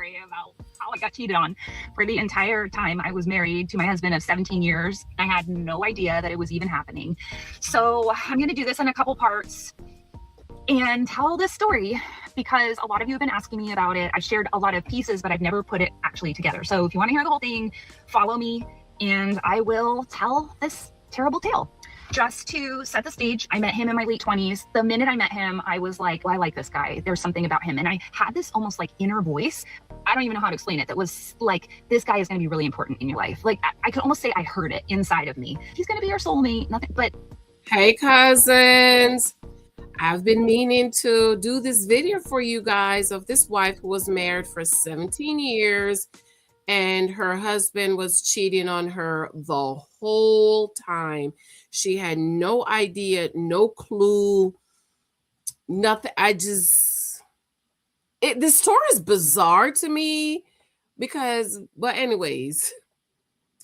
story about how I got cheated on. For the entire time I was married to my husband of 17 years, I had no idea that it was even happening. So I'm going to do this in a couple parts and tell this story because a lot of you have been asking me about it. I've shared a lot of pieces, but I've never put it actually together. So if you want to hear the whole thing, follow me and I will tell this terrible tale. Just to set the stage, I met him in my late 20s. The minute I met him, I was like, well, I like this guy. There's something about him. And I had this almost like inner voice. I don't even know how to explain it. That was like, this guy is going to be really important in your life. Like I could almost say I heard it inside of me. He's going to be your soulmate. Nothing but. Hey, cousins. I've been meaning to do this video for you guys of this wife who was married for 17 years and her husband was cheating on her the whole time. She had no idea, no clue, nothing. This story is bizarre to me because, but anyways,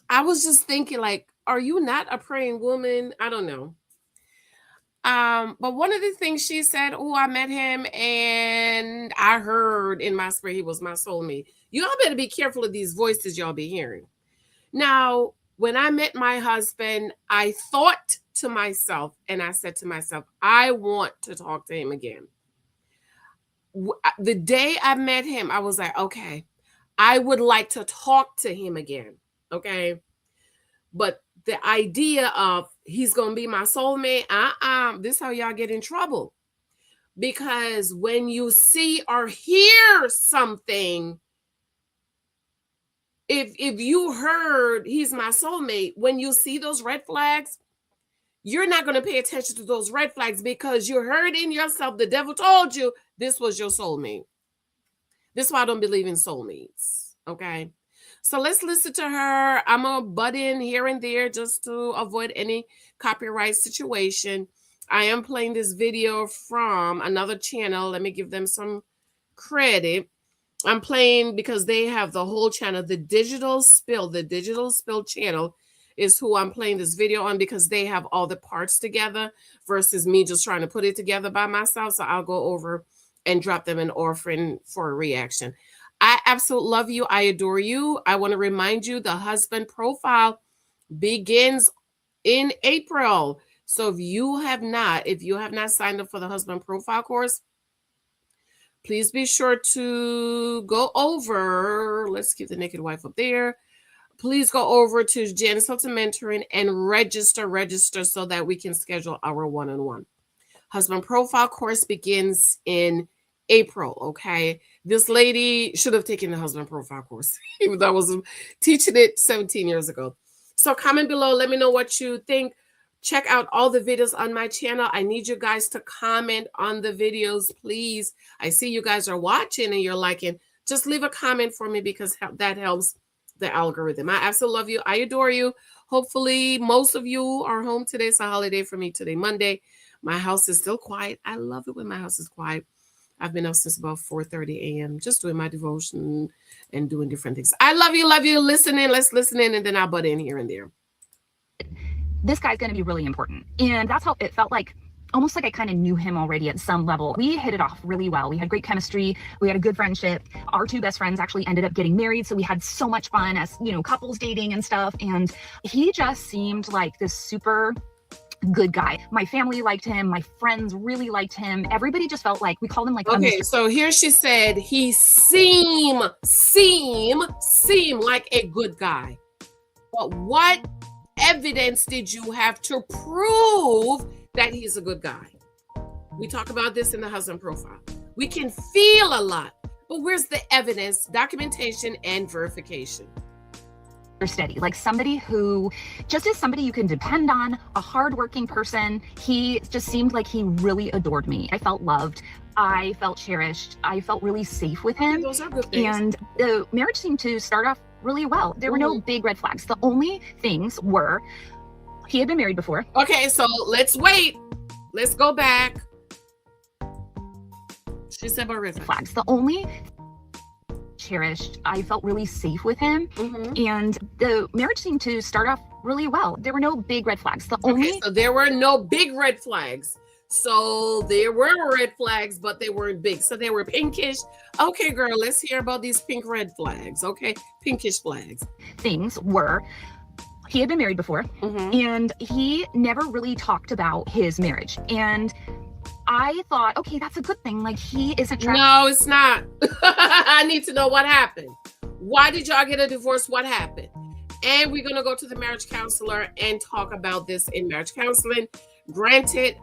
I was just thinking like, are you not a praying woman? I don't know. But one of the things she said, oh, I met him and I heard in my spirit he was my soulmate. You all better be careful of these voices y'all be hearing. Now, when I met my husband, I thought to myself, and I said to myself, I want to talk to him again. The day I met him, I was like, okay, I would like to talk to him again. Okay. But the idea of he's going to be my soulmate, this is how y'all get in trouble. Because when you see or hear something, if you heard he's my soulmate, when you see those red flags, you're not going to pay attention to those red flags because you heard in yourself, the devil told you this was your soulmate. This is why I don't believe in soulmates. Okay. So let's listen to her. I'm going to butt in here and there just to avoid any copyright situation. I am playing this video from another channel. Let me give them some credit. I'm playing because they have the whole channel, the Digital Spill channel is who I'm playing this video on because they have all the parts together versus me just trying to put it together by myself. So I'll go over and drop them an orphan for a reaction. I absolutely love you. I adore you. I want to remind you the husband profile begins in April. So if you have not signed up for the husband profile course, please be sure to go over. Let's keep the naked wife up there. Please go over to Janice Hilton Mentoring and register so that we can schedule our one-on-one. Husband profile course begins in April, okay? This lady should have taken the husband profile course, even though I was teaching it 17 years ago. So comment below. Let me know what you think. Check out all the videos on my channel. I need you guys to comment on the videos, please. I see you guys are watching and you're liking. Just leave a comment for me because that helps the algorithm. I absolutely love you. I adore you. Hopefully, most of you are home today. It's a holiday for me today, Monday. My house is still quiet. I love it when my house is quiet. I've been up since about 4:30 a.m. just doing my devotion and doing different things. I love you. Love you. Listen in. Let's listen in and then I'll butt in here and there. This guy's going to be really important. And that's how it felt like, almost like I kind of knew him already at some level. We hit it off really well. We had great chemistry. We had a good friendship. Our two best friends actually ended up getting married. So we had so much fun as, couples dating and stuff. And he just seemed like this super good guy. My family liked him. My friends really liked him. Everybody just felt like, we called him like, okay, so here she said, he seem like a good guy. But what evidence did you have to prove that he's a good guy? We talk about this in the husband profile. We can feel a lot, but where's the evidence, documentation, and verification? Steady, like somebody who just is somebody you can depend on, a hardworking person. He just seemed like he really adored me. I felt loved. I felt cherished. I felt really safe with him. Those are good things. And the marriage seemed to start off really well. There were no big red flags. The only things were he had been married before. Okay, so let's wait. Let's go back. She said about red flags. The only cherished. I felt really safe with him. And the marriage seemed to start off really well. There were no big red flags. So there were no big red flags. So there were red flags, but they weren't big. So they were pinkish. Okay, girl, let's hear about these pink red flags. Okay, pinkish flags. Things were, he had been married before, and he never really talked about his marriage. And I thought, okay, that's a good thing. Like, he isn't trapped. No, it's not. I need to know what happened. Why did y'all get a divorce? What happened? And we're going to go to the marriage counselor and talk about this in marriage counseling. Granted,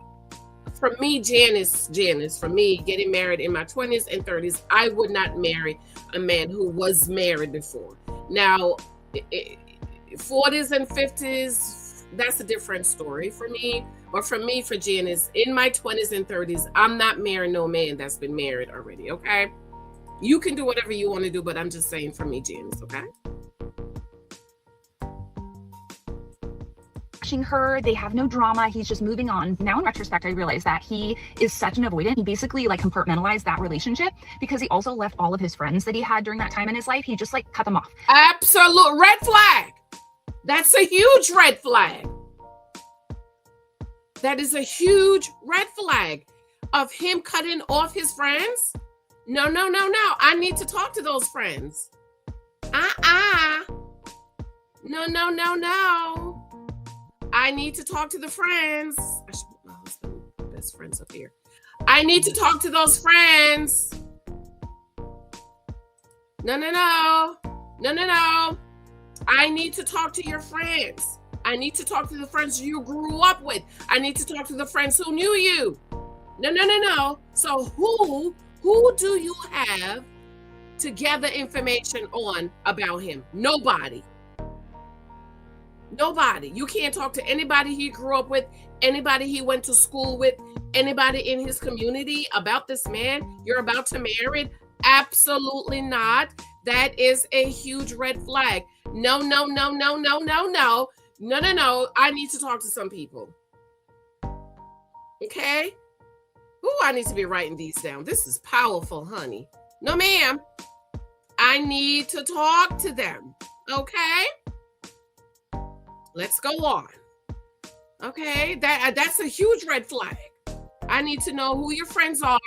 for me, Janice, for me, getting married in my 20s and 30s, I would not marry a man who was married before. Now, 40s and 50s, that's a different story for me. But for me, for Janice, in my 20s and 30s, I'm not marrying no man that's been married already, okay? You can do whatever you want to do, but I'm just saying for me, Janice, okay? Her, they have no drama. He's just moving on. Now, in retrospect, I realize that he is such an avoidant. He basically like compartmentalized that relationship because he also left all of his friends that he had during that time in his life. He just like cut them off. Absolute red flag. That's a huge red flag. That is a huge red flag of him cutting off his friends. No. I need to talk to those friends. No. I need to talk to the friends. I should put my husband, best friends up here. I need to talk to those friends. No. I need to talk to your friends. I need to talk to the friends you grew up with. I need to talk to the friends who knew you. No. So who do you have to gather information on about him? Nobody. You can't talk to anybody he grew up with, anybody he went to school with, anybody in his community about this man you're about to marry. Absolutely not. That is a huge red flag. No. I need to talk to some people. Okay? Ooh, I need to be writing these down. This is powerful, honey. No, ma'am. I need to talk to them. Okay? Let's go on. Okay? That's a huge red flag. I need to know who your friends are.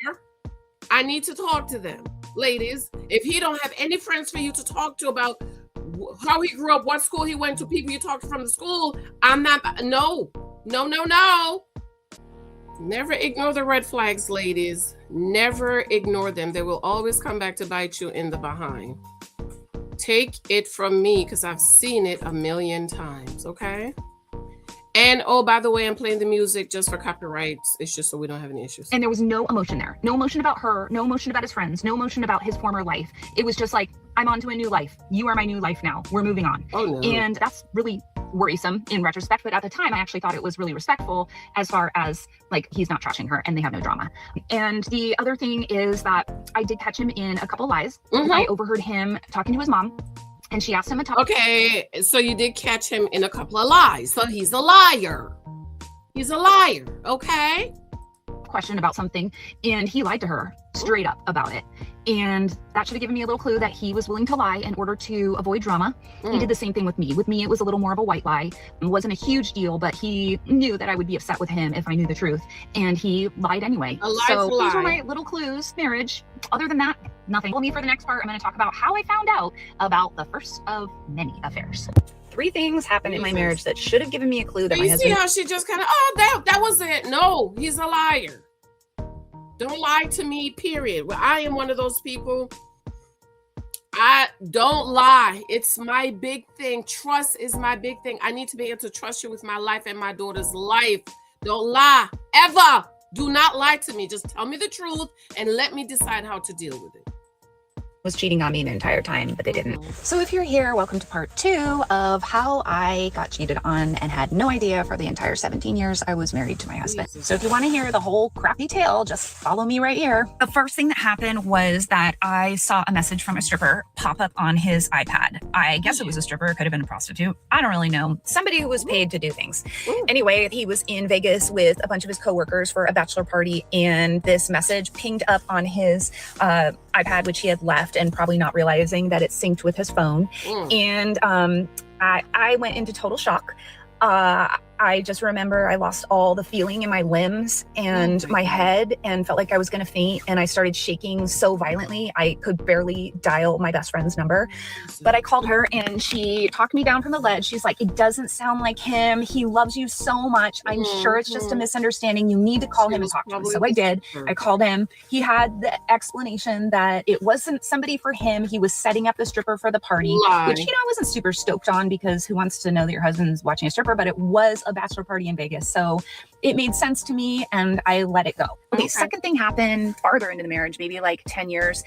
I need to talk to them. Ladies, if he don't have any friends for you to talk to about how he grew up, what school he went to, people you talked to from the school, I'm not, no. Never ignore the red flags, ladies. Never ignore them. They will always come back to bite you in the behind. Take it from me, because I've seen it a million times, okay? And oh, by the way, I'm playing the music just for copyrights. It's just so we don't have any issues. And there was no emotion there. No emotion about her. No emotion about his friends. No emotion about his former life. It was just like, I'm on to a new life. You are my new life now. We're moving on. Oh, no. And that's really worrisome in retrospect. But at the time, I actually thought it was really respectful as far as like, he's not trashing her and they have no drama. And the other thing is that I did catch him in a couple lies. I overheard him talking to his mom. And she asked him a topic. Okay, so you did catch him in a couple of lies. So he's a liar. Okay? Question about something, and he lied to her straight up about it. And that should have given me a little clue that he was willing to lie in order to avoid drama. He did the same thing with me. With me, it was a little more of a white lie. It wasn't a huge deal, but he knew that I would be upset with him if I knew the truth. And he lied anyway. So those were my little clues. Marriage. Other than that, nothing. Follow me for the next part. I'm going to talk about how I found out about the first of many affairs. 3 things happened in my marriage that should have given me a clue that my husband... You see how she just kind of, that was it. No, he's a liar. Don't lie to me, period. Well, I am one of those people. I don't lie. It's my big thing. Trust is my big thing. I need to be able to trust you with my life and my daughter's life. Don't lie, ever. Do not lie to me. Just tell me the truth and let me decide how to deal with it. Was cheating on me the entire time, but they didn't. So if you're here, welcome to part 2 of how I got cheated on and had no idea for the entire 17 years I was married to my husband. So if you want to hear the whole crappy tale, just follow me right here. The first thing that happened was that I saw a message from a stripper pop up on his iPad. I guess it was a stripper. It could have been a prostitute. I don't really know. Somebody who was paid to do things. Anyway, he was in Vegas with a bunch of his coworkers for a bachelor party, and this message pinged up on his iPad, which he had left, and probably not realizing that it synced with his phone. And I went into total shock. I just remember I lost all the feeling in my limbs and my head and felt like I was going to faint. And I started shaking so violently, I could barely dial my best friend's number. But I called her and she talked me down from the ledge. She's like, it doesn't sound like him. He loves you so much. I'm sure it's just a misunderstanding. You need to call him and talk to him. So I did. I called him. He had the explanation that it wasn't somebody for him. He was setting up the stripper for the party, which, you know, I wasn't super stoked on because who wants to know that your husband's watching a stripper, but it was a bachelor party in Vegas. So it made sense to me and I let it go. Okay. Second thing happened farther into the marriage, maybe like 10 years.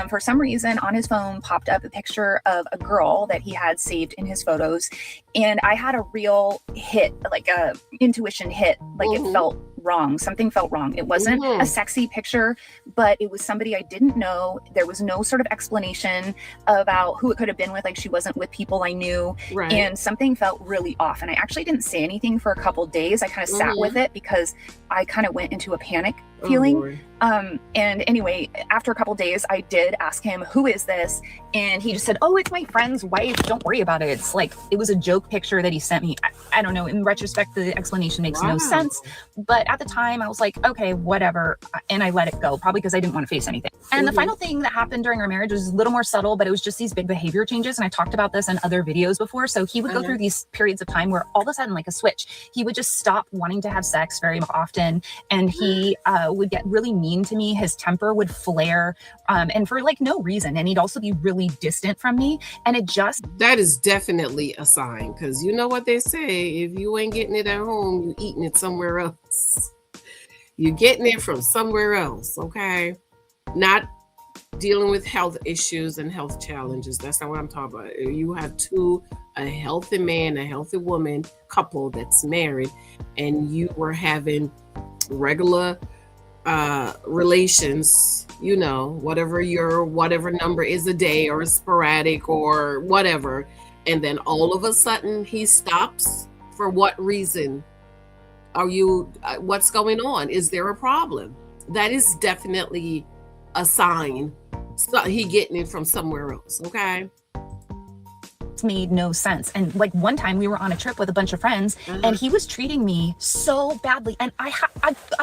For some reason on his phone popped up a picture of a girl that he had saved in his photos. And I had a real hit, like a intuition hit, like it felt wrong. Something felt wrong. It wasn't a sexy picture, but it was somebody I didn't know. There was no sort of explanation about who it could have been with. Like she wasn't with people I knew. Right. And something felt really off. And I actually didn't say anything for a couple of days. I kind of sat with it because I kind of went into a panic feeling. And anyway, after a couple of days, I did ask him, who is this? And he just said, oh, it's my friend's wife. Don't worry about it. It's like, it was a joke picture that he sent me. I don't know. In retrospect, the explanation makes no sense. But at the time I was like, okay, whatever. And I let it go, probably because I didn't want to face anything. And the final thing that happened during our marriage was a little more subtle, but it was just these big behavior changes. And I talked about this in other videos before. So he would go through these periods of time where all of a sudden, like a switch, he would just stop wanting to have sex very often. And he would get really mean to me. His temper would flare and for like no reason. And he'd also be really distant from me. And it just... That is definitely a sign, because you know what they say, if you ain't getting it at home, you eating it somewhere else. You're getting it from somewhere else, okay? Not dealing with health issues and health challenges. That's not what I'm talking about. You have a healthy man, a healthy woman, couple that's married, and you were having regular relations, you know, whatever number is a day or sporadic or whatever, and then all of a sudden he stops. For what reason? Are you what's going on? Is there a problem? That is definitely a sign. So he getting it from somewhere else. Okay. Made no sense. And like one time we were on a trip with a bunch of friends and he was treating me so badly, and I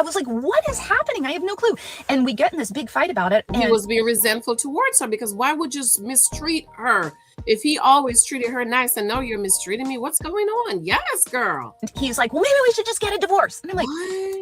was like, what is happening? I have no clue. And we get in this big fight about it, and he was being resentful towards her, because why would you mistreat her? If he always treated her nice and now you're mistreating me, what's going on? Yes, girl. He's like, well, maybe we should just get a divorce. And I'm like,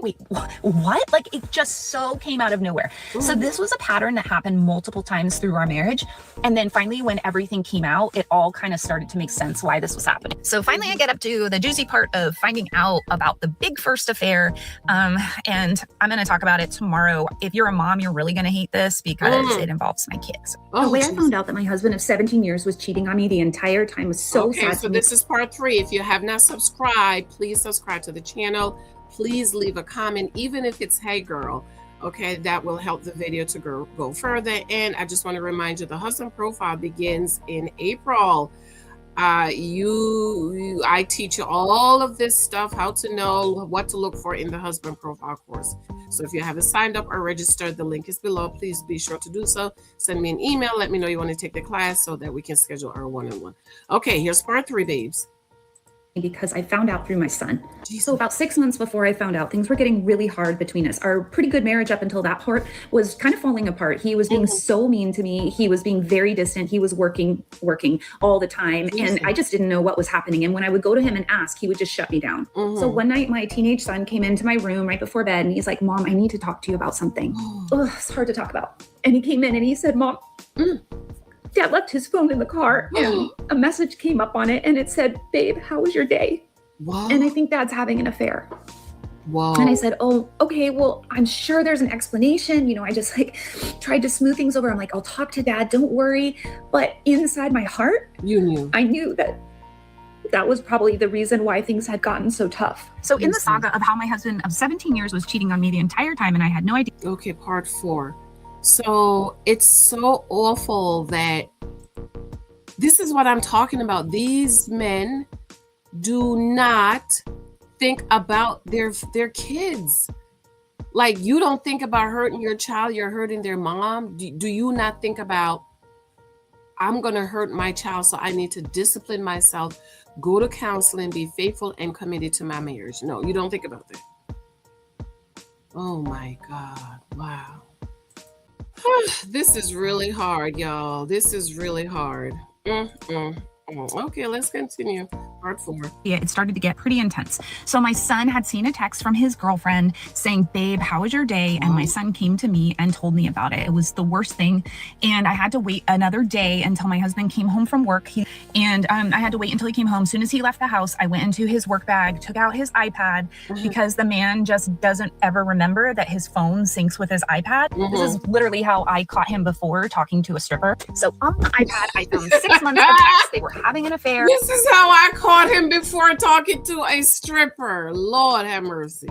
wait, what? Like, it just so came out of nowhere. So this was a pattern that happened multiple times through our marriage. And then finally, when everything came out, it all kind of started to make sense why this was happening. So finally, I get up to the juicy part of finding out about the big first affair. And I'm going to talk about it tomorrow. If you're a mom, you're really going to hate this because it involves my kids. The way I found out that my husband of 17 years was cheating on me the entire time was so sad. So this is part 3. If you have not subscribed, please subscribe to the channel. Please leave a comment, even if it's, hey girl. Okay, that will help the video to go further. And I just want to remind you, the husband profile begins in April. I teach you all of this stuff, how to know what to look for in the husband profile course. So if you haven't signed up or registered, the link is below. Please be sure to do so. Send me an email. Let me know you want to take the class so that we can schedule our one-on-one. Okay, here's part 3, babes. Because I found out through my son. So about 6 months before I found out, things were getting really hard between us. Our pretty good marriage up until that part was kind of falling apart. He was being so mean to me. He was being very distant. He was working all the time. And I just didn't know what was happening. And when I would go to him and ask, he would just shut me down. So one night, my teenage son came into my room right before bed and he's like, Mom, I need to talk to you about something. It's hard to talk about. And he came in and he said, Mom, Dad left his phone in the car and a message came up on it and it said, babe, how was your day? Wow. And I think Dad's having an affair. Wow. And I said, oh, okay, well, I'm sure there's an explanation. You know, I just like tried to smooth things over. I'm like, I'll talk to Dad, don't worry. But inside my heart, I knew that that was probably the reason why things had gotten so tough. So in the saga of how my husband of 17 years was cheating on me the entire time and I had no idea. Okay, part 4. So it's so awful that this is what I'm talking about. These men do not think about their kids. Like, you don't think about hurting your child, you're hurting their mom. Do you not think about I'm going to hurt my child, so I need to discipline myself, go to counseling, be faithful and committed to my marriage. No, you don't think about that. Oh my God. Wow. This is really hard, y'all. This is really hard. Okay, let's continue. Part 4. Yeah, it started to get pretty intense. So my son had seen a text from his girlfriend saying, "Babe, how was your day?" And my son came to me and told me about it. It was the worst thing. And I had to wait another day until my husband came home from work. I had to wait until he came home. As soon as he left the house, I went into his work bag, took out his iPad, because the man just doesn't ever remember that his phone syncs with his iPad. This is literally how I caught him before talking to a stripper. So on the iPad, I found 6 months of text. They were having an affair. This is how I caught him before talking to a stripper. Lord have mercy.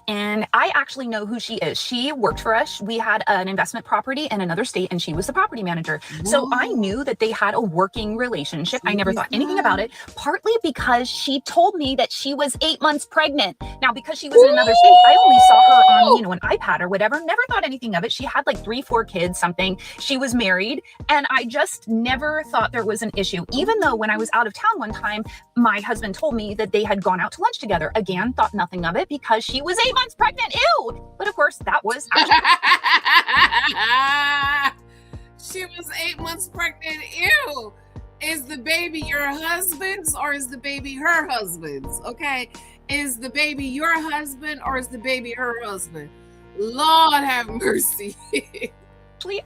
And I actually know who she is. She worked for us. We had an investment property in another state, and she was the property manager. So I knew that they had a working relationship. I never thought anything about it, partly because she told me that she was 8 months pregnant. Now, because she was in another state, I only saw her on, an iPad or whatever. Never thought anything of it. She had like 3-4 kids, something. She was married, and I just never thought there was an issue. Even though when I was out of town one time, my husband told me that they had gone out to lunch together. Again, thought nothing of it because she was 8 months pregnant. Ew! But of course, that was she was 8 months pregnant. Ew! Is the baby your husband's or is the baby her husband's? Okay. Is the baby your husband or is the baby her husband? Lord have mercy.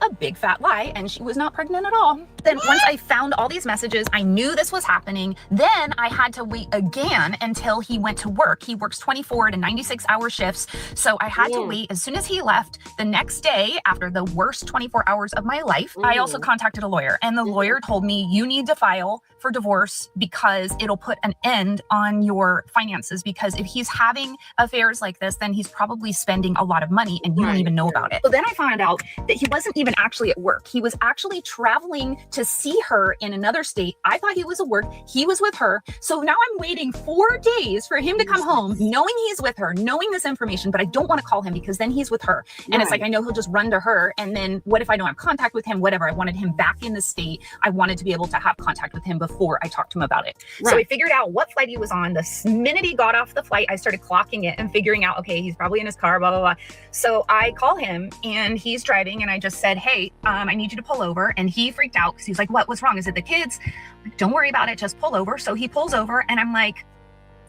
A big fat lie, and she was not pregnant at all. Then once I found all these messages, I knew this was happening. Then I had to wait again until he went to work. He works 24 to 96 hour shifts. So I had to wait. As soon as he left the next day, after the worst 24 hours of my life, I also contacted a lawyer, and the lawyer told me, you need to file for divorce because it'll put an end on your finances, because if he's having affairs like this, then he's probably spending a lot of money and you don't even know about it. So then I found out that he wasn't even actually at work. He was actually traveling to see her in another state. I thought he was at work. He was with her. So now I'm waiting 4 days for him to come home, knowing he's with her, knowing this information, but I don't want to call him because then he's with her. And it's like, I know he'll just run to her. And then what if I don't have contact with him? Whatever. I wanted him back in the state. I wanted to be able to have contact with him before I talked to him about it. So I figured out what flight he was on. The minute he got off the flight, I started clocking it and figuring out, okay, he's probably in his car, blah, blah, blah. So I call him and he's driving, and I just said, hey, I need you to pull over. And he freaked out because he's like, what's wrong? Is it the kids? Like, don't worry about it. Just pull over. So he pulls over and I'm like,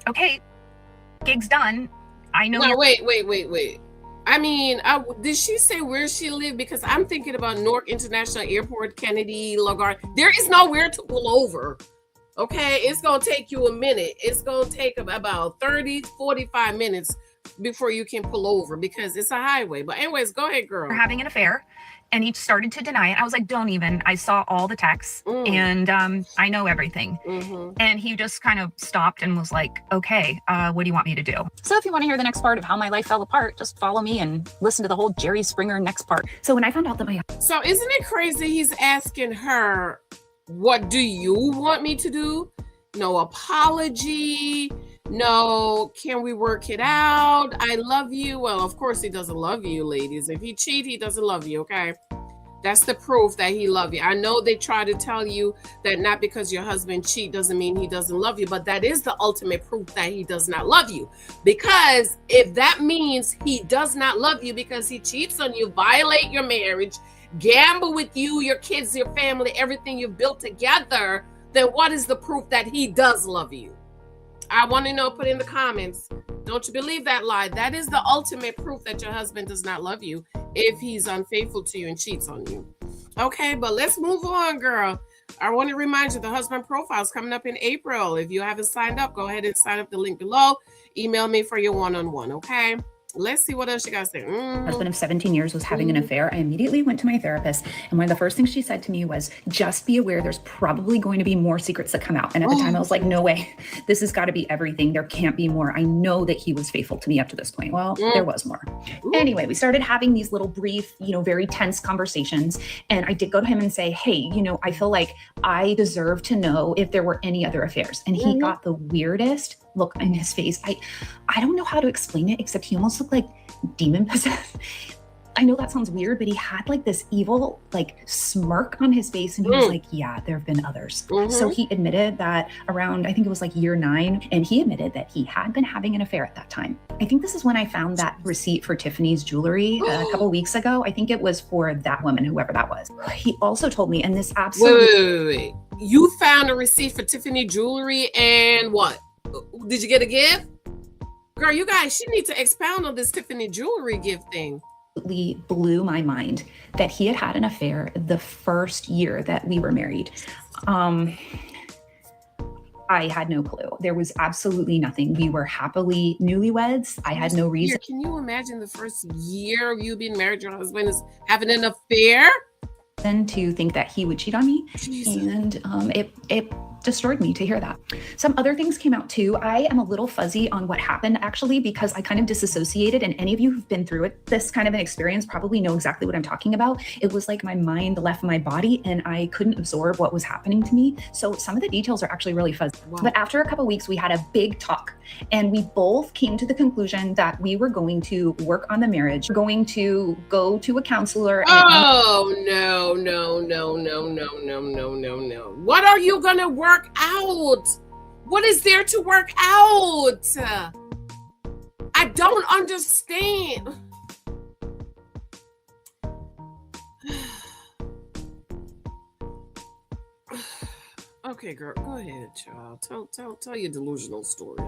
okay, gig's done. I know. No, wait. I mean, did she say where she lived? Because I'm thinking about Newark International Airport, Kennedy, LaGuardia. There is nowhere to pull over. Okay, it's going to take you a minute. It's going to take about 30, 45 minutes before you can pull over because it's a highway. But anyways, go ahead, girl. We're having an affair. And he started to deny it. I was like, don't even. I saw all the texts and I know everything. And he just kind of stopped and was like, okay, what do you want me to do? So if you want to hear the next part of how my life fell apart, just follow me and listen to the whole Jerry Springer next part. So when I found out that So isn't it crazy he's asking her, what do you want me to do? No apology. No, can we work it out? I love you. Well, of course he doesn't love you, ladies. If he cheat, he doesn't love you, okay? That's the proof that he loves you. I know they try to tell you that not because your husband cheat doesn't mean he doesn't love you, but that is the ultimate proof that he does not love you. Because if that means he does not love you because he cheats on you, violate your marriage, gamble with you, your kids, your family, everything you've built together, then what is the proof that he does love you? I want to know, put in the comments. Don't you believe that lie? That is the ultimate proof that your husband does not love you if he's unfaithful to you and cheats on you. Okay, but let's move on, girl. I want to remind you the husband profile is coming up in April. If you haven't signed up, go ahead and sign up the link below. Email me for your one-on-one, okay? Let's see what else you guys think. Husband of 17 years was having an affair. I immediately went to my therapist, and one of the first things she said to me was, just be aware there's probably going to be more secrets that come out. And at the time I was like, no way, this has got to be everything. There can't be more. I know that he was faithful to me up to this point. Well, there was more. Anyway, we started having these little brief, very tense conversations. And I did go to him and say, hey, I feel like I deserve to know if there were any other affairs. And he got the weirdest look in his face. I don't know how to explain it, except he almost looked like demon possessed. I know that sounds weird, but he had like this evil like smirk on his face, and he was like, yeah, there have been others. So he admitted that around, I think it was like year 9, and he admitted that he had been having an affair at that time. I think this is when I found that receipt for Tiffany's jewelry a couple weeks ago. I think it was for that woman, whoever that was. He also told me, and this absolutely... Wait. You found a receipt for Tiffany jewelry, and what? Did you get a gift? Girl, you guys, she needs to expound on this Tiffany jewelry gift thing. Blew my mind that he had had an affair the first year that we were married. I had no clue. There was absolutely nothing. We were happily newlyweds. I had no reason. Can you imagine the first year of you being married, your husband is having an affair? To think that he would cheat on me. Jesus. And it destroyed me to hear that. Some other things came out too. I am a little fuzzy on what happened actually, because I kind of disassociated, and any of you who've been through it, this kind of an experience, probably know exactly what I'm talking about. It was like my mind left my body and I couldn't absorb what was happening to me. So some of the details are actually really fuzzy. Wow. But after a couple of weeks, we had a big talk, and we both came to the conclusion that we were going to work on the marriage, going to go to a counselor. Oh, no. What are you gonna work out? What is there to work out? I don't understand. Okay, girl, go ahead, child. Tell your delusional story.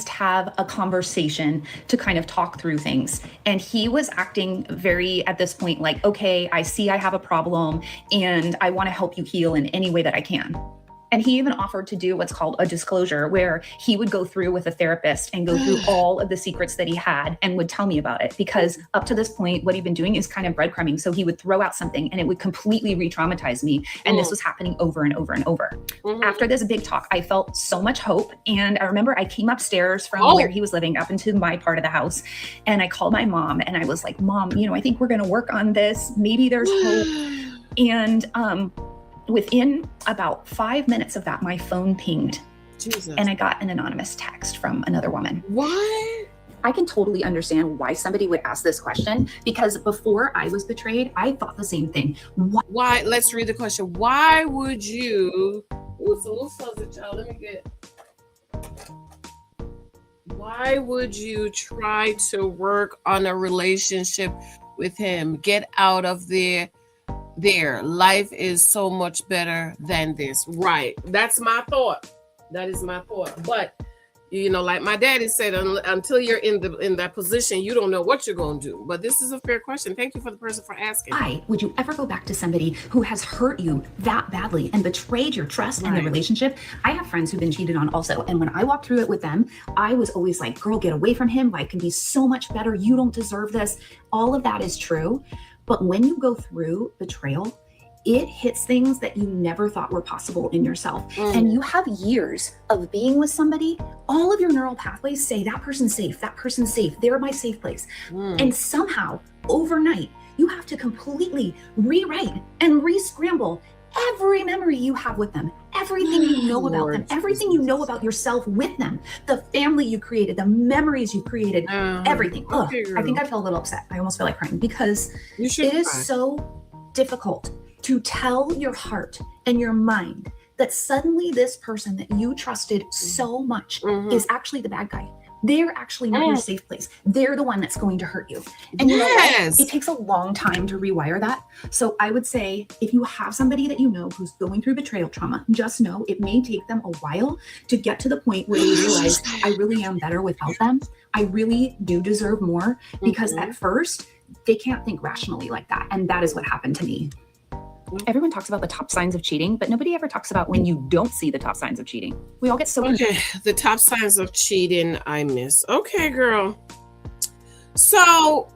Have a conversation to kind of talk through things. And he was acting very, at this point, like, okay, I see I have a problem and I want to help you heal in any way that I can. And he even offered to do what's called a disclosure, where he would go through with a therapist and go through all of the secrets that he had and would tell me about it. Because up to this point, what he'd been doing is kind of breadcrumbing. So he would throw out something and it would completely re-traumatize me. And this was happening over and over and over. After this big talk, I felt so much hope. And I remember I came upstairs from where he was living up into my part of the house. And I called my mom and I was like, Mom, I think we're going to work on this. Maybe there's hope. And, within about 5 minutes of that, my phone pinged. Jesus. And I got an anonymous text from another woman. What? I can totally understand why somebody would ask this question, because before I was betrayed, I thought the same thing. Why? Let's read the question. Why would you... Ooh, it's a little fuzzy, child. Let me get... Why would you try to work on a relationship with him? Get out of there. Life is so much better than this. Right. That's my thought. That is my thought. But like my daddy said, until you're in that position, you don't know what you're going to do. But this is a fair question. Thank you for the person for asking. Why would you ever go back to somebody who has hurt you that badly and betrayed your trust in the relationship? I have friends who've been cheated on also. And when I walked through it with them, I was always like, girl, get away from him. Life can be so much better. You don't deserve this. All of that is true. But when you go through betrayal, it hits things that you never thought were possible in yourself. And you have years of being with somebody, all of your neural pathways say that person's safe, they're my safe place. And somehow, overnight, you have to completely rewrite and re-scramble every memory you have with them, everything you know about them, everything you know about yourself with them, the family you created, the memories you created, everything. I think I felt a little upset. I almost feel like crying, because it is so difficult to tell your heart and your mind that suddenly this person that you trusted so much is actually the bad guy. They're actually not your safe place. They're the one that's going to hurt you. And you know what? It takes a long time to rewire that. So I would say, if you have somebody that you know who's going through betrayal trauma, just know it may take them a while to get to the point where they realize, I really am better without them. I really do deserve more, because at first they can't think rationally like that. And that is what happened to me. Everyone talks about the top signs of cheating, but nobody ever talks about when you don't see the top signs of cheating. We all get so the top signs of cheating I miss. Okay, girl. So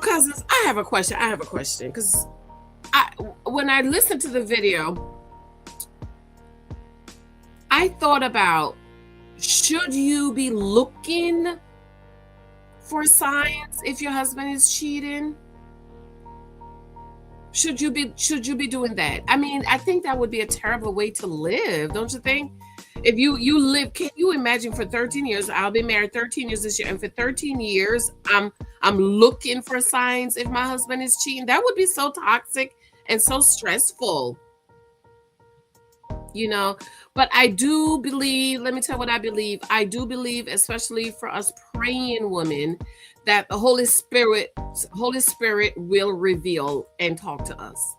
cousins, I have a question. Because when I listened to the video, I thought about, should you be looking for signs if your husband is cheating? Should you be doing that? I mean, I think that would be a terrible way to live, don't you think? If you live, can you imagine for 13 years, I'll be married 13 years this year, and for 13 years, I'm looking for signs if my husband is cheating. That would be so toxic and so stressful, you know. But I do believe, let me tell you what I believe. I do believe, especially for us praying women, that the Holy Spirit will reveal and talk to us.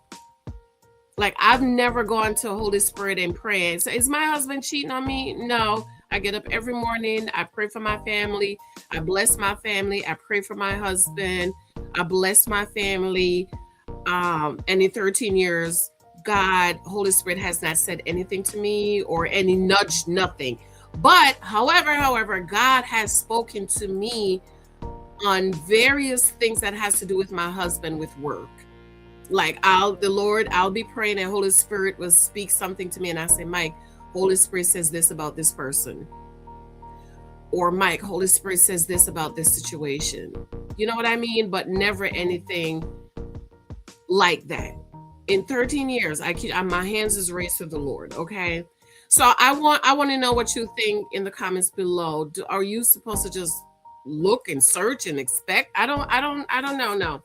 Like, I've never gone to Holy Spirit and pray and say, is my husband cheating on me? No. I get up every morning. I pray for my family. I bless my family. I pray for my husband. I bless my family. And in 13 years, God, Holy Spirit has not said anything to me or any nudge, nothing. But however, God has spoken to me on various things that has to do with my husband with work. Like I'll be praying and Holy Spirit will speak something to me and I say, Mike, Holy Spirit says this about this person. Or Mike, Holy Spirit says this about this situation. You know what I mean? But never anything like that. In 13 years, my hands is raised to the Lord. Okay. So I want to know what you think in the comments below. Are you supposed to just look and search and expect? I don't know. No.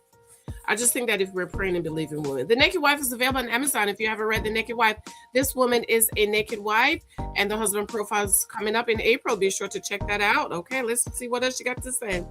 I just think that if we're praying and believing women. The Naked Wife is available on Amazon. If you haven't read The Naked Wife, this woman is a naked wife, and the husband profile is coming up in April. Be sure to check that out. Okay, let's see what else you got to say.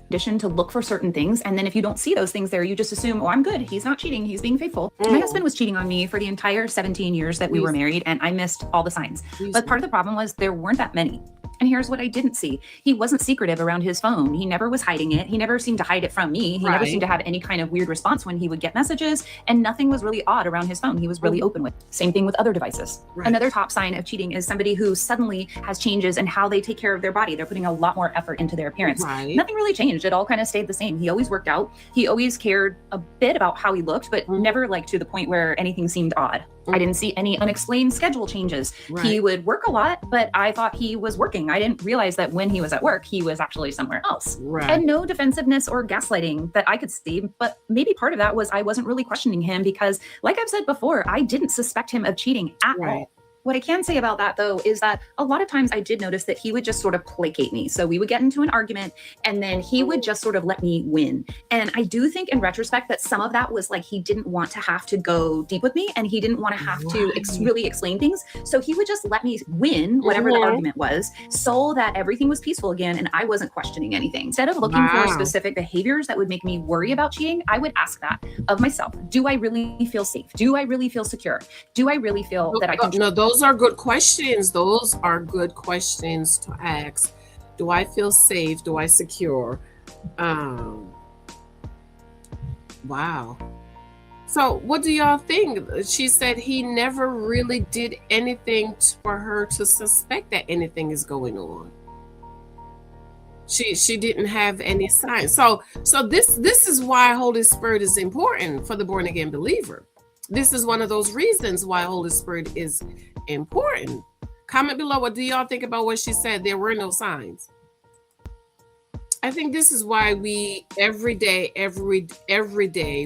Condition to look for certain things, and then if you don't see those things there, you just assume, oh, I'm good, he's not cheating, he's being faithful. My husband was cheating on me for the entire 17 years that we were married, and I missed all the signs. But part of the problem was there weren't that many. And here's what I didn't see. He wasn't secretive around his phone. He never was hiding it. He never seemed to hide it from me. He never seemed to have any kind of weird response when he would get messages, and nothing was really odd around his phone. He was really open with it. Same thing with other devices. Another top sign of cheating is somebody who suddenly has changes in how they take care of their body. They're putting a lot more effort into their appearance. Nothing really changed. It all kind of stayed the same. He always worked out. He always cared a bit about how he looked, but never like to the point where anything seemed odd. I didn't see any unexplained schedule changes. He would work a lot, but I thought he was working. I didn't realize that when he was at work, he was actually somewhere else. And no defensiveness or gaslighting that I could see, but maybe part of that was I wasn't really questioning him because, like I've said before, I didn't suspect him of cheating at all. What I can say about that, though, is that a lot of times I did notice that he would just sort of placate me. So we would get into an argument and then he would just sort of let me win. And I do think in retrospect that some of that was like he didn't want to have to go deep with me and he didn't want to have to really explain things. So he would just let me win whatever the argument was so that everything was peaceful again and I wasn't questioning anything. Instead of looking for specific behaviors that would make me worry about cheating, I would ask that of myself. Do I really feel safe? Do I really feel secure? Do I really feel that I can... No, those are good questions. Those are good questions to ask. Do I feel safe? Do I secure? Wow. So what do y'all think? She said he never really did anything for her to suspect that anything is going on. She didn't have any signs. So this is why Holy Spirit is important for the born again believer. This is one of those reasons why Holy Spirit is important. Comment below, what do y'all think about what she said? There were no signs. I think this is why we every day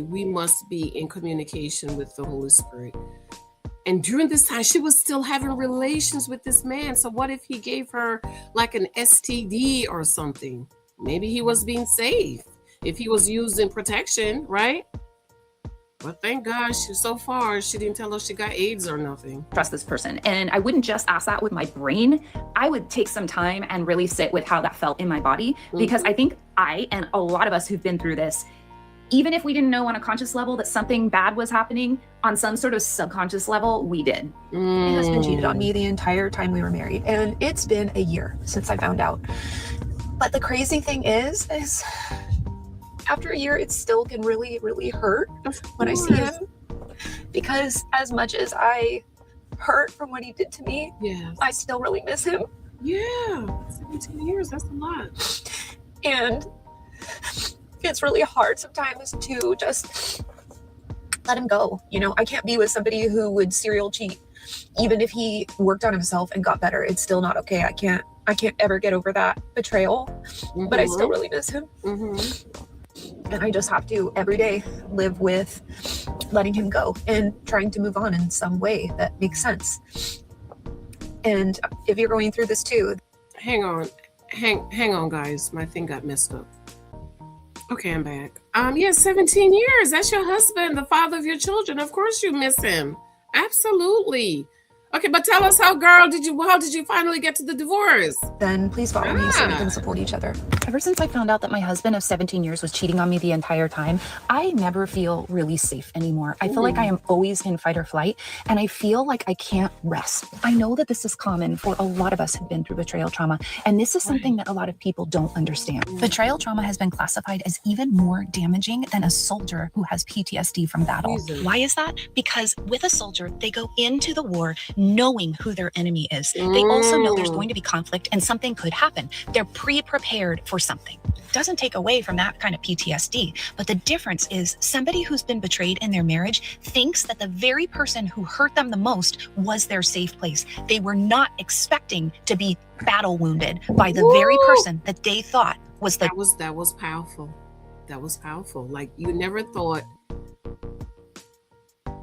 we must be in communication with the Holy Spirit. And during this time, she was still having relations with this man. So what if he gave her like an STD or something? Maybe he was being safe if he was using protection, right? But thank God, so far, she didn't tell us she got AIDS or nothing. Trust this person. And I wouldn't just ask that with my brain. I would take some time and really sit with how that felt in my body. Because I think I, and a lot of us who've been through this, even if we didn't know on a conscious level that something bad was happening, on some sort of subconscious level, we did. My husband cheated on me the entire time we were married. And it's been a year since I found out. But the crazy thing is after a year, it still can really, really hurt when I see him. Because as much as I hurt from what he did to me, I still really miss him. Yeah, 17 years, that's a lot. And it's really hard sometimes to just let him go. You know, I can't be with somebody who would serial cheat. Even if he worked on himself and got better, it's still not okay. I can't ever get over that betrayal, but I still really miss him. And I just have to every day live with letting him go and trying to move on in some way that makes sense. And if you're going through this too. Hang on, guys. My thing got messed up. Okay, I'm back. Yeah, 17 years. That's your husband, the father of your children. Of course you miss him. Absolutely. Okay, but tell us how did you finally get to the divorce? Then please follow me so we can support each other. Ever since I found out that my husband of 17 years was cheating on me the entire time, I never feel really safe anymore. I feel like I am always in fight or flight, and I feel like I can't rest. I know that this is common for a lot of us who've been through betrayal trauma, and this is something that a lot of people don't understand. Betrayal trauma has been classified as even more damaging than a soldier who has PTSD from battle. Why is that? Because with a soldier, they go into the war knowing who their enemy is. They also know there's going to be conflict and something could happen. They're pre-prepared for something. Doesn't take away from that kind of PTSD, but the difference is somebody who's been betrayed in their marriage thinks that the very person who hurt them the most was their safe place. They were not expecting to be battle wounded by the very person that they thought was the— That was powerful. That was powerful. Like, you never thought,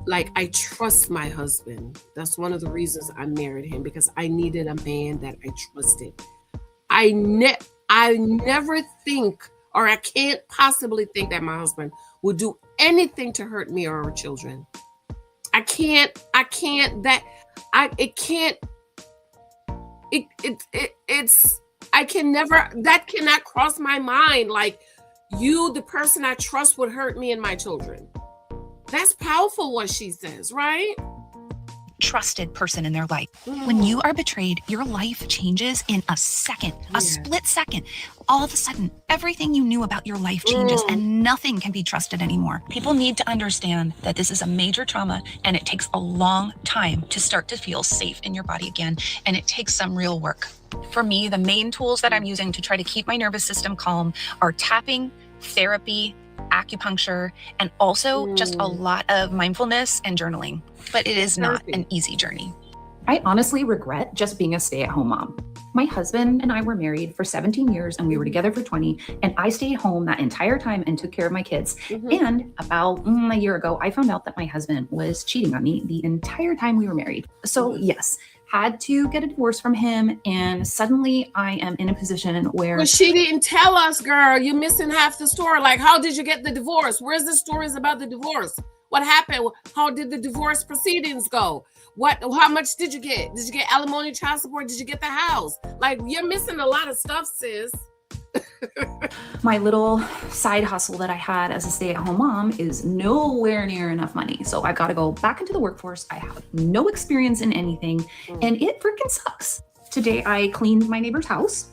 like, I trust my husband. That's one of the reasons I married him, because I needed a man that I trusted. I never think, or I can't possibly think that my husband would do anything to hurt me or our children. That cannot cross my mind. Like, the person I trust would hurt me and my children. That's powerful what she says, right? trusted person in their life. When you are betrayed, your life changes in a second, a split second. All of a sudden, everything you knew about your life changes and nothing can be trusted anymore. People need to understand that this is a major trauma and it takes a long time to start to feel safe in your body again. And it takes some real work. For me, the main tools that I'm using to try to keep my nervous system calm are tapping, therapy, acupuncture, and also just a lot of mindfulness and journaling. But it is not an easy journey. I honestly regret just being a stay-at-home mom. My husband and I were married for 17 years and we were together for 20, and I stayed home that entire time and took care of my kids. And about a year ago, I found out that my husband was cheating on me the entire time we were married. So yes, had to get a divorce from him, and suddenly I am in a position where— But she didn't tell us, girl. You're missing half the story. Like, how did you get the divorce? Where's the stories about the divorce? What happened? How did the divorce proceedings go? How much did you get? Did you get alimony, child support? Did you get the house? Like, you're missing a lot of stuff, sis. my little side hustle that I had as a stay-at-home mom is nowhere near enough money. So I got to go back into the workforce. I have no experience in anything, and it freaking sucks. Today, I cleaned my neighbor's house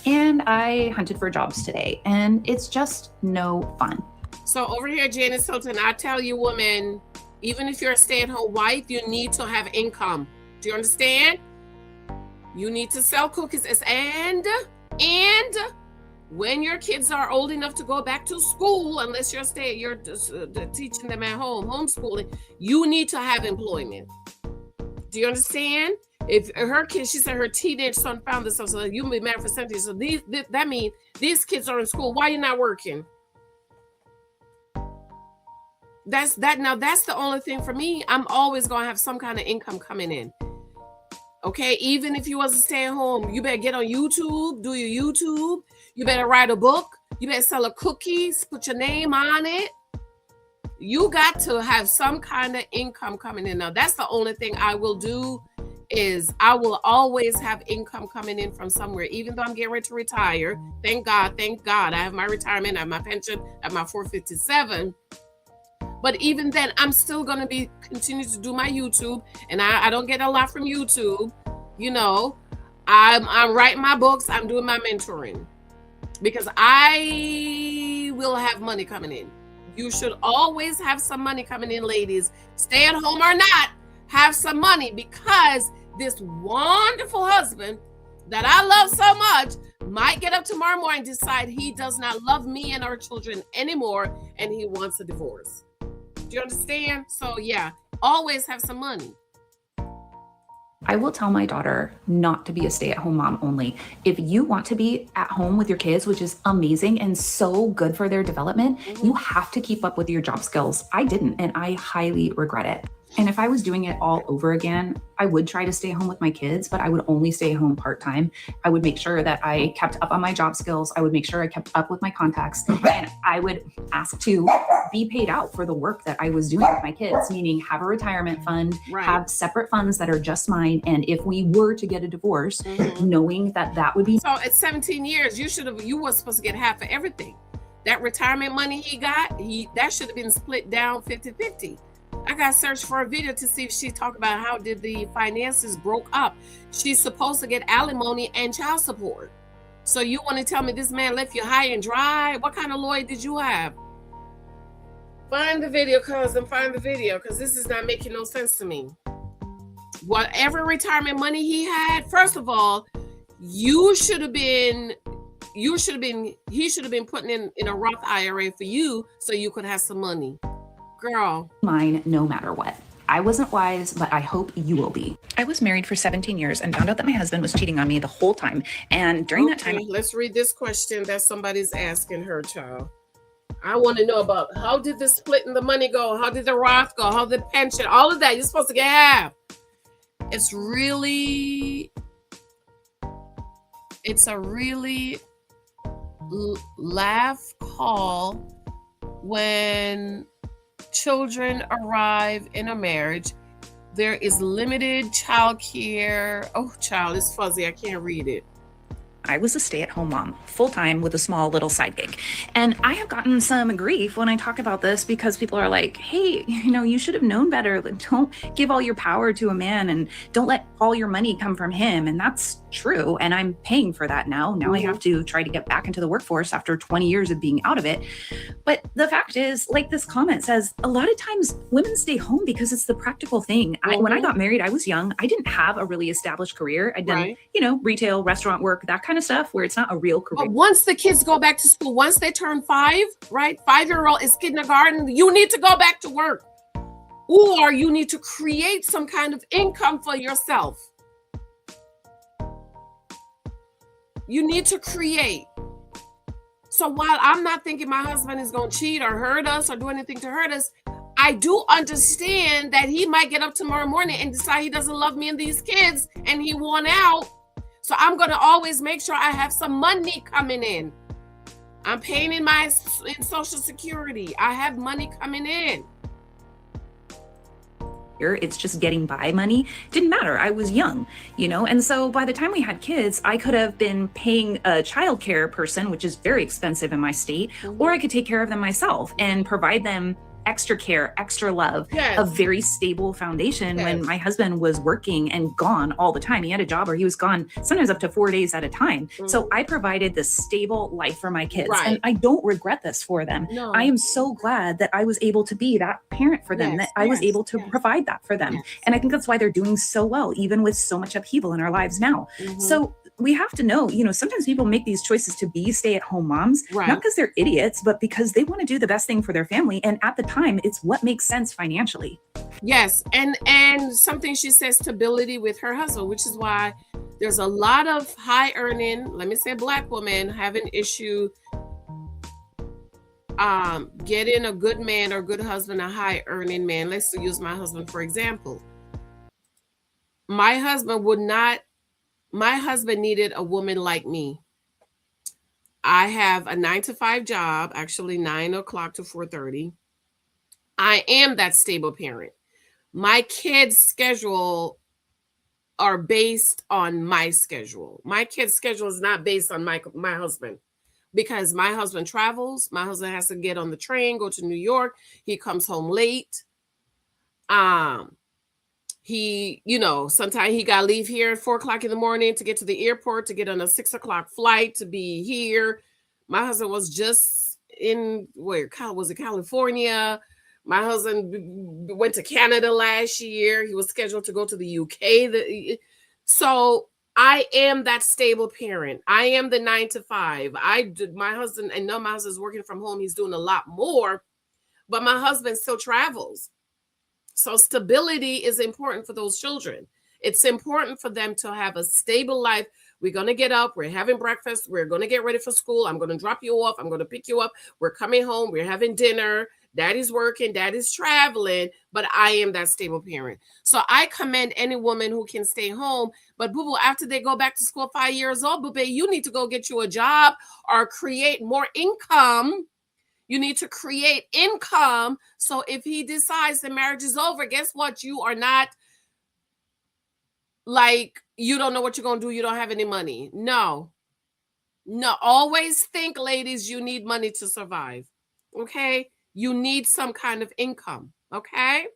and I hunted for jobs today, and it's just no fun. So over here, janicehylton, I tell you, women, even if you're a stay-at-home wife, you need to have income. Do you understand? You need to sell cookies. And when your kids are old enough to go back to school, unless you're teaching them at home, homeschooling, you need to have employment. Do you understand? If her kids, she said her teenage son found this, so you've been married for 17 years. So that means these kids are in school. Why are you not working? That's the only thing for me. I'm always gonna have some kind of income coming in. Okay, even if you was to stay at home, you better get on YouTube, do your YouTube. You better write a book. You better sell a cookies, put your name on it. You got to have some kind of income coming in. Now, that's the only thing I will do, is I will always have income coming in from somewhere. Even though I'm getting ready to retire, thank God, I have my retirement, I have my pension, I have my 457. But even then, I'm still going to continue to do my YouTube, and I don't get a lot from YouTube. You know, I'm writing my books, I'm doing my mentoring, because I will have money coming in. You should always have some money coming in, ladies. Stay at home or not, have some money, because this wonderful husband that I love so much might get up tomorrow morning and decide he does not love me and our children anymore, and he wants a divorce. Do you understand? So yeah, always have some money. I will tell my daughter not to be a stay-at-home mom only. If you want to be at home with your kids, which is amazing and so good for their development, you have to keep up with your job skills. I didn't, and I highly regret it. And if I was doing it all over again, I would try to stay home with my kids, but I would only stay home part-time. I would make sure that I kept up on my job skills. I would make sure I kept up with my contacts, and I would ask to be paid out for the work that I was doing with my kids, meaning have a retirement fund, Right. have separate funds that are just mine. And if we were to get a divorce, knowing that that would be. So at 17 years, you were supposed to get half of everything. That retirement money he got, that should have been split down 50-50. I got searched for a video to see if she talked about how did the finances broke up. She's supposed to get alimony and child support. So you want to tell me this man left you high and dry? What kind of lawyer did you have? Find the video, cousin. Find the video, because this is not making no sense to me. Whatever retirement money he had, first of all, he should have been putting in a Roth IRA for you so you could have some money. Girl. Mine no matter what. I wasn't wise, but I hope you will be. I was married for 17 years and found out that my husband was cheating on me the whole time. And during that time, let's read this question that somebody's asking her, child. I want to know about how did the split in the money go? How did the Roth go? How did the pension? All of that. You're supposed to get half. It's a really laugh call when children arrive in a marriage. There is limited child care. Oh, child, it's fuzzy. I can't read it. I was a stay-at-home mom, full-time with a small little side gig. And I have gotten some grief when I talk about this because people are like, hey, you should have known better. Don't give all your power to a man and don't let all your money come from him. And that's true. And I'm paying for that now. Now I have to try to get back into the workforce after 20 years of being out of it. But the fact is, like this comment says, a lot of times women stay home because it's the practical thing. When I got married, I was young. I didn't have a really established career. I'd done, retail, restaurant work, that kind of stuff where it's not a real career. But once the kids go back to school, once they turn 5, right? 5-year-old is kindergarten, you need to go back to work. Or you need to create some kind of income for yourself. You need to create. So while I'm not thinking my husband is going to cheat or hurt us or do anything to hurt us, I do understand that he might get up tomorrow morning and decide he doesn't love me and these kids and he won out. So I'm going to always make sure I have some money coming in. I'm paying in Social Security. I have money coming in. It's just getting by money. Didn't matter. I was young, and so by the time we had kids, I could have been paying a childcare person, which is very expensive in my state, or I could take care of them myself and provide them extra care, extra love, a very stable foundation. When my husband was working and gone all the time, he had a job where he was gone sometimes up to 4 days at a time. So I provided this stable life for my kids, and I don't regret this for them. No. I am so glad that I was able to be that parent for them, that I was able to provide that for them. And I think that's why they're doing so well, even with so much upheaval in our lives now. So we have to know, sometimes people make these choices to be stay-at-home moms, not because they're idiots, but because they want to do the best thing for their family. And at the time, it's what makes sense financially. Yes. And something she says, stability with her husband, which is why there's a lot of high earning, let me say Black women have an issue getting a good man or good husband, a high earning man. Let's use my husband, for example. My husband needed a woman like me. I have a 9-to-5 job, actually 9 o'clock to 4:30. I am that stable parent. My kids' schedule are based on my schedule. My kids' schedule is not based on my husband, because my husband travels. My husband has to get on the train, go to New York. He comes home late. He, sometimes he got to leave here at 4 o'clock in the morning to get to the airport, to get on a 6 o'clock flight to be here. My husband was just in, was it California? My husband went to Canada last year. He was scheduled to go to the UK. So I am that stable parent. I am the 9-to-5. My husband is working from home. He's doing a lot more, but my husband still travels. So stability is important for those children. It's important for them to have a stable life. We're going to get up. We're having breakfast. We're going to get ready for school. I'm going to drop you off. I'm going to pick you up. We're coming home. We're having dinner. Daddy's working, daddy's traveling, but I am that stable parent. So I commend any woman who can stay home. But boo-boo, after they go back to school 5 years old, boo-boo, you need to go get you a job or create more income. You need to create income. So if he decides the marriage is over, guess what? You are not like, you don't know what you're going to do. You don't have any money. No. Always think, ladies, you need money to survive. Okay? You need some kind of income. Okay?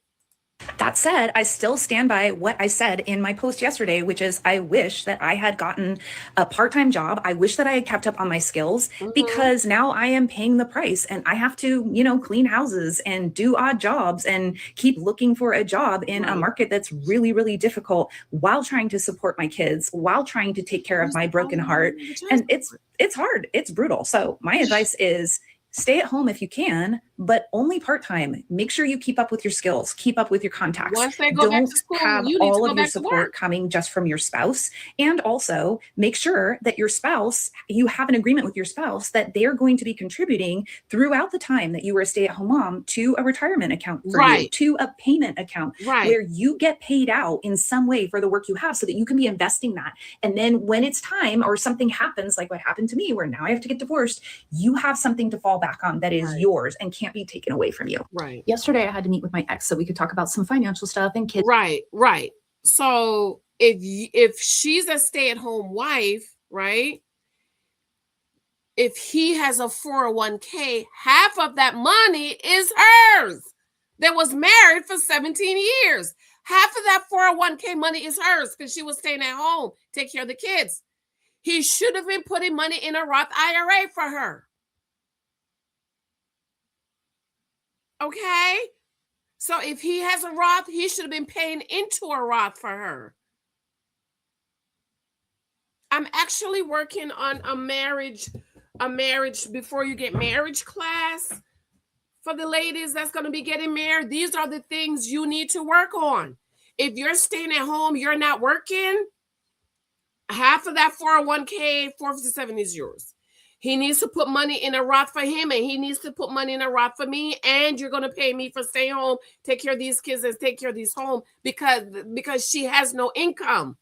That said, I still stand by what I said in my post yesterday, which is I wish that I had gotten a part-time job. I wish that I had kept up on my skills because now I am paying the price and I have to, clean houses and do odd jobs and keep looking for a job in a market that's really, really difficult while trying to support my kids, while trying to take care of my broken heart. And it's hard. It's brutal. So my advice is stay at home if you can, but only part-time. Make sure you keep up with your skills, keep up with your contacts. Once they go back to school, have you need all to of go your back to support work. coming just from your spouse. And also make sure that your spouse, you have an agreement with your spouse that they're going to be contributing throughout the time that you were a stay-at-home mom to a retirement account for you, to a payment account where you get paid out in some way for the work you have so that you can be investing that. And then when it's time or something happens, like what happened to me, where now I have to get divorced, you have something to fall back on that is yours and can't be taken away from you. Yesterday, I had to meet with my ex so we could talk about some financial stuff and kids. Right. So if she's a stay-at-home wife, right? If he has a 401k, half of that money is hers. That was married for 17 years. Half of that 401k money is hers because she was staying at home, take care of the kids. He should have been putting money in a Roth IRA for her. Okay? So if he has a Roth, he should have been paying into a Roth for her. I'm actually working on a marriage before you get marriage class for the ladies that's going to be getting married. These are the things you need to work on. If you're staying at home, you're not working, half of that 401k, 457 is yours. He needs to put money in a Roth for him, and he needs to put money in a Roth for me. And you're going to pay me for staying home, take care of these kids, and take care of these home because she has no income.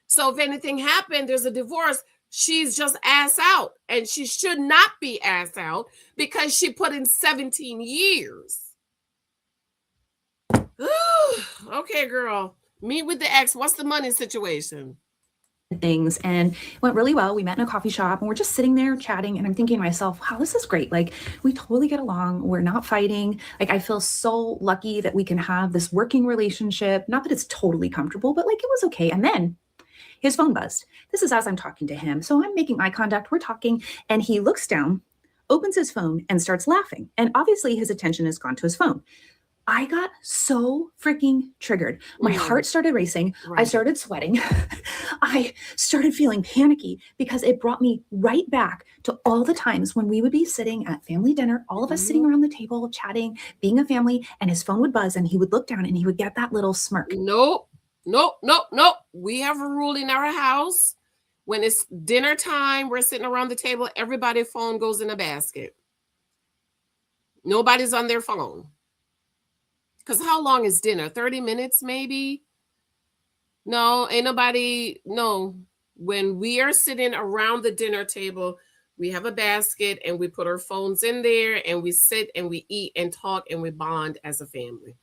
So if anything happened, there's a divorce, she's just ass out. And she should not be ass out because she put in 17 years. Okay, girl. Meet with the ex. What's the money situation? Things and went really well. We met in a coffee shop and we're just sitting there chatting and I'm thinking to myself, wow, this is great. Like we totally get along. We're not fighting. Like I feel so lucky that we can have this working relationship. Not that it's totally comfortable, but like it was okay. And then his phone buzzed. This is as I'm talking to him. So I'm making eye contact. We're talking and he looks down, opens his phone and starts laughing. And obviously his attention has gone to his phone. I got so freaking triggered. My heart started racing. I started sweating. I started feeling panicky because it brought me right back to all the times when we would be sitting at family dinner, all of us sitting around the table, chatting, being a family, and his phone would buzz and he would look down and he would get that little smirk. Nope. We have a rule in our house. When it's dinner time, we're sitting around the table, everybody's phone goes in a basket. Nobody's on their phone. Because how long is dinner? 30 minutes maybe? No, ain't nobody. No. When we are sitting around the dinner table, we have a basket and we put our phones in there and we sit and we eat and talk and we bond as a family.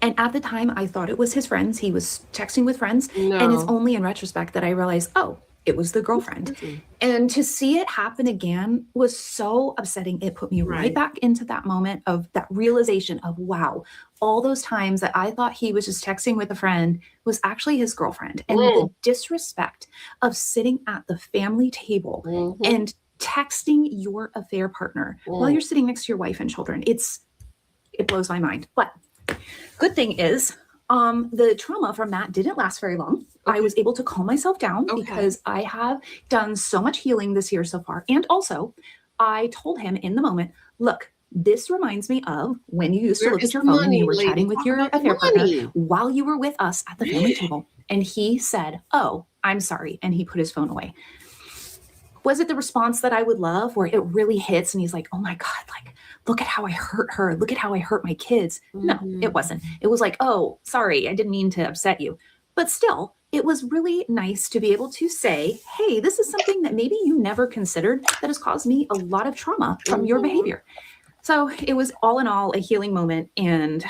And at the time, I thought it was his friends. He was texting with friends. No. And it's only in retrospect that I realized, oh, it was the girlfriend. And to see it happen again was so upsetting. It put me right back into that moment of that realization of, wow, all those times that I thought he was just texting with a friend was actually his girlfriend. And the disrespect of sitting at the family table and texting your affair partner while you're sitting next to your wife and children. It blows my mind. But good thing is, the trauma from that didn't last very long. I was able to calm myself down because I have done so much healing this year so far. And also, I told him in the moment, look, this reminds me of when you used to look at your phone and you were chatting with your affair partner while you were with us at the family table. And he said, oh, I'm sorry. And he put his phone away. was it the response that I would love where it really hits and he's like, oh my God, like, look at how I hurt her. Look at how I hurt my kids. No, it wasn't. It was like, oh, sorry, I didn't mean to upset you. But still, it was really nice to be able to say, hey, this is something that maybe you never considered that has caused me a lot of trauma from your behavior. So it was all in all a healing moment, and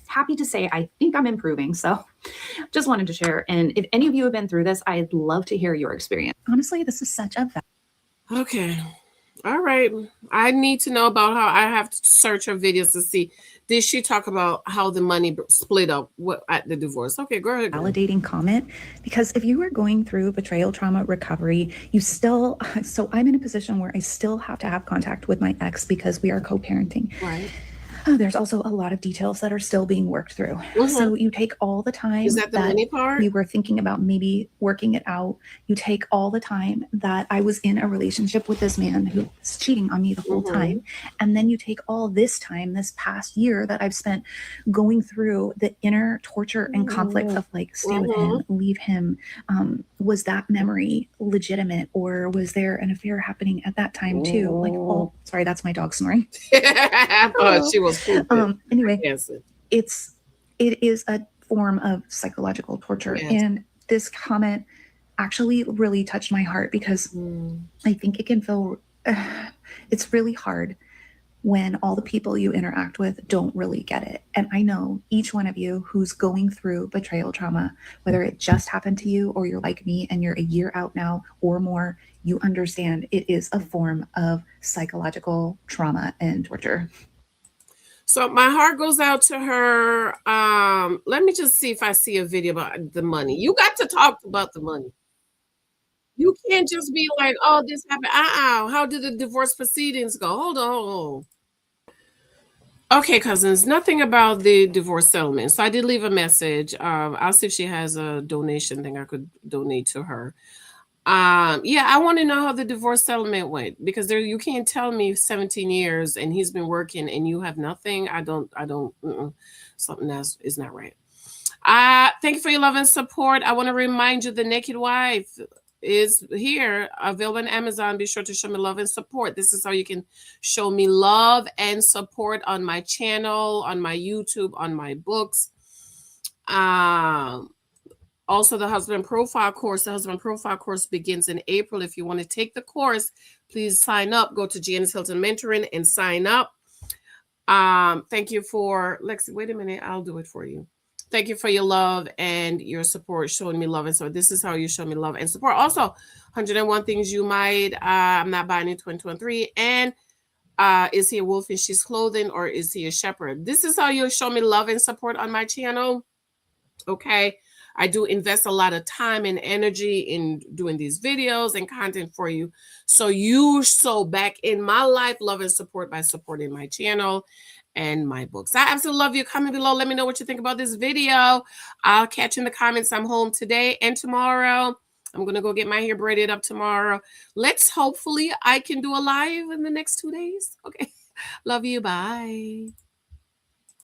happy to say I think I'm improving. So just wanted to share. And if any of you have been through this, I'd love to hear your experience. Honestly, this is such a Okay. All right. I need to know about how I have to search her videos to see. Did she talk about how the money split up at the divorce? Okay, go ahead. validating comment, because if you are going through betrayal trauma recovery, you still, so I'm in a position where I still have to have contact with my ex because we are co-parenting. Right. There's also a lot of details that are still being worked through. So you take all the time Is that the money part? we were thinking about maybe working it out. You take all the time that I was in a relationship with this man who was cheating on me the whole time. And then you take all this time, this past year that I've spent going through the inner torture and conflict of like, stay with him, leave him. Was that memory legitimate, or was there an affair happening at that time too? Like, oh, sorry, that's my dog snoring. I thought she was stupid. Anyway, Yes. it is a form of psychological torture. Yes. And this comment actually really touched my heart because I think it can feel, it's really hard when all the people you interact with don't really get it. And I know each one of you who's going through betrayal trauma, whether it just happened to you or you're like me and you're a year out now or more, you understand it is a form of psychological trauma and torture. So my heart goes out to her. Let me just see if I see a video about the money. You got to talk about the money. You can't just be like, oh, this happened. How did the divorce proceedings go? Hold on. Okay, cousins, nothing about the divorce settlement. So I did leave a message. I'll see if she has a donation thing I could donate to her. Yeah, I want to know how the divorce settlement went, because you can't tell me 17 years and he's been working and you have nothing. Something else is not right. Thank you for your love and support. I want to remind you the Naked Wife is here, available on Amazon. Be sure to show me love and support. This is how you can show me love and support on my channel, on my YouTube, on my books. Also, the husband profile course. The husband profile course begins in April. If you want to take the course, please sign up. Go to Janice Hylton Mentoring and sign up. Thank you for Lexi. Wait a minute, I'll do it for you. Thank you for your love and your support, showing me love and support. This is how you show me love and support. Also, 101 Things You Might. I'm Not Buying in 2023. And is he a wolf in sheep's clothing, or is he a shepherd? This is how you show me love and support on my channel. Okay. I do invest a lot of time and energy in doing these videos and content for you. So you show back in my life love and support by supporting my channel and my books. I absolutely love you. Comment below. Let me know what you think about this video. I'll catch you in the comments. I'm home today and tomorrow. I'm going to go get my hair braided up tomorrow. Hopefully I can do a live in the next 2 days. Okay. Love you. Bye.